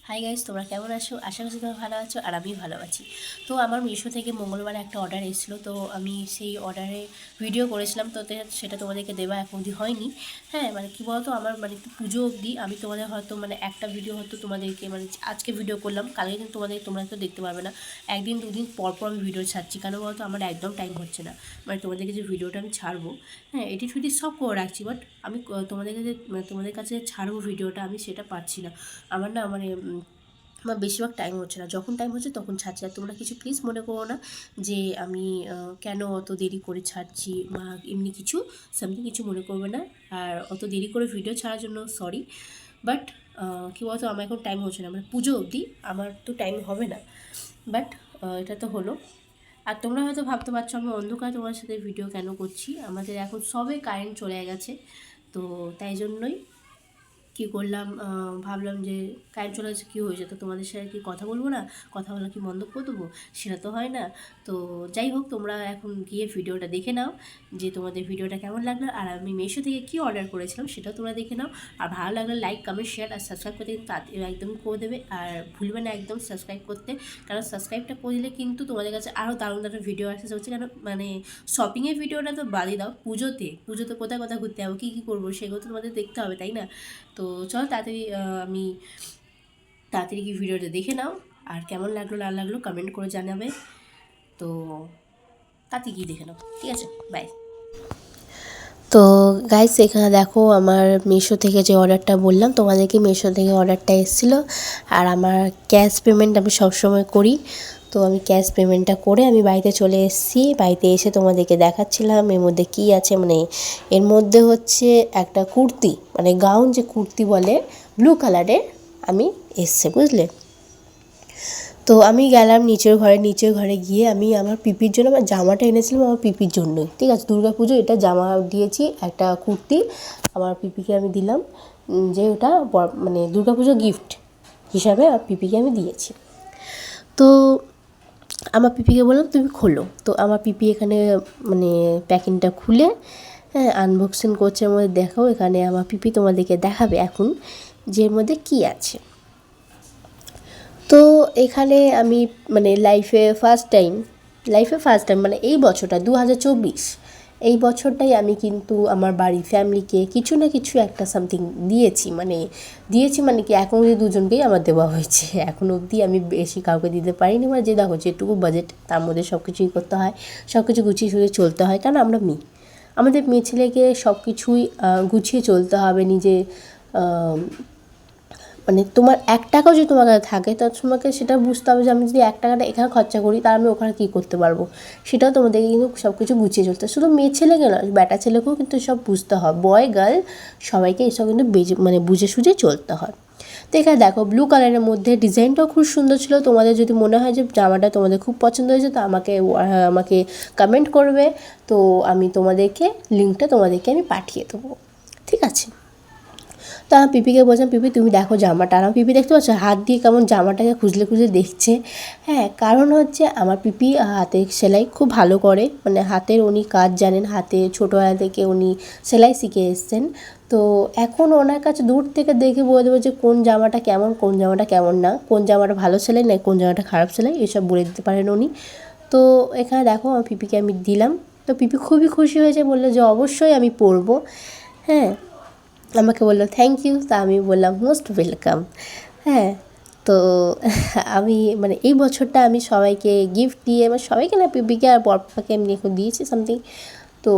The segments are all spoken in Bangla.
হাই গাইস, তোমরা কেমন আছো? আশা করছি তোমরা ভালো আছো আর আমি ভালো আছি। তো আমার মিশো থেকে মঙ্গলবার একটা অর্ডার এসেছিলো, তো আমি সেই অর্ডারে ভিডিও করেছিলাম, তো সেটা তোমাদেরকে দেওয়া এখন অবধি হয়নি। হ্যাঁ, মানে কী বলতো, আমার মানে একটু পুজো অবধি আমি তোমাদের হয়তো মানে একটা ভিডিও হয়তো তোমাদেরকে মানে আজকে ভিডিও করলাম, কালকে কিন্তু তোমরা তো দেখতে পারবে না। একদিন দুদিন পর পর আমি ভিডিও ছাড়ছি, কেন বলতো আমার একদম টাইম হচ্ছে না মানে তোমাদেরকে যে ভিডিওটা আমি ছাড়বো। হ্যাঁ, এডিট ফিডিট সব করে রাখছি, বাট আমি তোমাদের কাছে ছাড়বো ভিডিওটা, আমি সেটা পারছি না। আমার না মানে আমার বেশিরভাগ টাইম হচ্ছে না, যখন টাইম হচ্ছে তখন ছাড়ছি। আর তোমরা কিছু প্লিজ মনে করো না যে আমি কেন অত দেরি করে ছাড়ছি বা এমনি কিছু সামথিং কিছু মনে করবে না। আর অত দেরি করে ভিডিও ছাড়ার জন্য সরি, বাট কী বলতো আমার এখন টাইম হচ্ছে না, মানে পুজো অবধি আমার তো টাইম হবে না। বাট এটা তো হলো। আর তোমরা হয়তো ভাবতে পারছো আমি অন্ধকারে তোমার সাথে ভিডিও কেন করছি, আমাদের এখন সবে কারেন্ট চলে গেছে, তো তাই জন্যই কী করলাম, ভাবলাম যে কারেন্ট চলে গেছে কী হয়েছে, তো তোমাদের সাথে কি কথা বলবো না, কথা বলা কি মন্তব্য দেবো, সেটা তো হয় না। তো যাই হোক, তোমরা এখন গিয়ে ভিডিওটা দেখে নাও যে তোমাদের ভিডিওটা কেমন লাগলো, আর আমি মিশো থেকে কী অর্ডার করেছিলাম সেটাও তোমরা দেখে নাও। আর ভালো লাগলে লাইক, কমেন্ট, শেয়ার আর সাবস্ক্রাইব করতে কিন্তু একদমই করে দেবে। আর ভুলবে না একদম সাবস্ক্রাইব করতে, কারণ সাবস্ক্রাইবটা করে দিলে কিন্তু তোমাদের কাছে আরও দারুণ দারুণ ভিডিও আসতে হচ্ছে। কেন মানে শপিংয়ের ভিডিওটা তো বাদই দাও, পুজোতে কোথায় কোথায় ঘুরতে যাবো, কী কী করবো সেগুলো তো তোমাদের দেখতে হবে, তাই না? তো চলো তাড়াতাড়ি আমি তাড়াতাড়ি কি ভিডিওটা দেখে নাও, আর কেমন লাগলো না লাগলো কমেন্ট করে জানাবে। তো তাড়াতাড়ি গিয়ে দেখে নাও, ঠিক আছে? বাই। তো গাইস, এখানে দেখো আমার মিশো থেকে যে অর্ডারটা বললাম তোমাদেরকে, মিশো থেকে অর্ডারটা এসেছিলো। আর আমার ক্যাশ পেমেন্ট আমি সবসময় করি, তো আমি ক্যাশ পেমেন্টটা করে আমি বাড়িতে চলে এসেছি। বাড়িতে এসে তোমাদেরকে দেখাচ্ছিলাম এর মধ্যে কী আছে। মানে এর মধ্যে হচ্ছে একটা কুর্তি, মানে গাউন যে কুর্তি বলে, ব্লু কালারের আমি এসছে, বুঝলে? তো আমি গেলাম নিচের ঘরে গিয়ে আমি আমার পিপির জন্য আমার জামাটা এনেছিলাম, আমার পিপির জন্যই, ঠিক আছে? দুর্গাপুজো এটা জামা দিয়েছি, একটা কুর্তি আমার পিপিকে আমি দিলাম, যে ওটা মানে দুর্গাপুজো গিফট হিসাবে আমার পিপিকে আমি দিয়েছি। তো আমার পিপিকে বললাম তুমি খোলো, তো আমার পিপি এখানে মানে প্যাকিংটা খুলে হ্যাঁ আনবক্সিং করছে। এর মধ্যে দেখো, এখানে আমার পিপি তোমাদেরকে দেখাবে এখন যে এর মধ্যে কী আছে। তো এখানে আমি মানে লাইফে ফার্স্ট টাইম মানে এই বছরটা 2024 এই বছরটাই আমি কিন্তু আমার বাড়ির ফ্যামিলিকে কিছু না কিছু একটা সামথিং দিয়েছি মানে কি এখন অবধি দুজনকেই আমার দেওয়া হয়েছে। এখন অবধি আমি বেশি কাউকে দিতে পারিনি, মানে যে দেখো যেটুকু বাজেট তার মধ্যে সব কিছুই করতে হয়, সব কিছু গুছিয়ে সুঝিয়ে চলতে হয়, কারণ আমরা আমাদের মেয়ে ছেলেকে সব কিছুই গুছিয়ে চলতে হবে। নিজে মানে তোমার 1 টাকাও যদি তোমার কাছে থাকে, তো তোমাকে সেটা বুঝতে হবে যে আমি যদি 1 টাকাটা এখানে খরচা করি তাহলে আমি ওখানে কী করতে পারবো, সেটাও তোমাদেরকে কিন্তু সব কিছু গুছিয়ে চলতে হয়। শুধু মেয়ে ছেলেকে নয়, বেটা ছেলেকেও কিন্তু সব বুঝতে হয়, বয় গার্ল সবাইকে এসব কিন্তু মানে বুঝে সুঝে চলতে হয়। তো এখানে দেখো ব্লু কালারের মধ্যে ডিজাইনটাও খুব সুন্দর ছিল। তোমাদের যদি মনে হয় যে জামাটা তোমাদের খুব পছন্দ হয়েছে, তো আমাকে কমেন্ট করবে, তো আমি তোমাদেরকে লিঙ্কটা তোমাদেরকে আমি পাঠিয়ে দেবো, ঠিক আছে? তো আমার পিপিকে বলছিলাম পিপি তুমি দেখো জামাটা, আর আমার পিপি দেখতে পাচ্ছ হাত দিয়ে কেমন জামাটাকে খুঁজলে খুঁজলে দেখছে। হ্যাঁ, কারণ হচ্ছে আমার পিপি হাতের সেলাই খুব ভালো করে, মানে হাতের উনি কাজ জানেন, হাতে ছোটোবেলা থেকে উনি সেলাই শিখে এসছেন। তো এখন ওনার কাছে দূর থেকে দেখে বলে দেবো যে কোন জামাটা কেমন, কোন জামাটা কেমন না, কোন জামাটা ভালো সেলাই না কোন জামাটা খারাপ সেলাই, এসব বলে দিতে পারেন উনি। তো এখানে দেখো আমার পিপিকে আমি দিলাম, তো পিপি খুবই খুশি হয়েছে, বললো যে অবশ্যই আমি পরবো। হ্যাঁ, আমাকে বললো থ্যাংক ইউ, তা আমি বললাম মোস্ট ওয়েলকাম। হ্যাঁ, তো আমি মানে এই বছরটা আমি সবাইকে গিফট দিয়ে, মানে সবাইকে না, পিপিকে আর বরপাকে আমি এখন দিয়েছি সামথিং। তো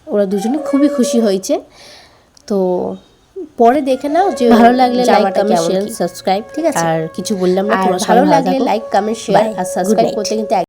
ওরা দুজনে খুবই খুশি হয়েছে। তো পরে দেখে নাও যে ভালো লাগলে লাইক, কমেন্ট, শেয়ার, সাবস্ক্রাইব, ঠিক আছে? আর কিছু বললাম না, তোমার ভালো লাগলে লাইক, কমেন্ট, শেয়ার আর সাবস্ক্রাইব করতে কিন্তু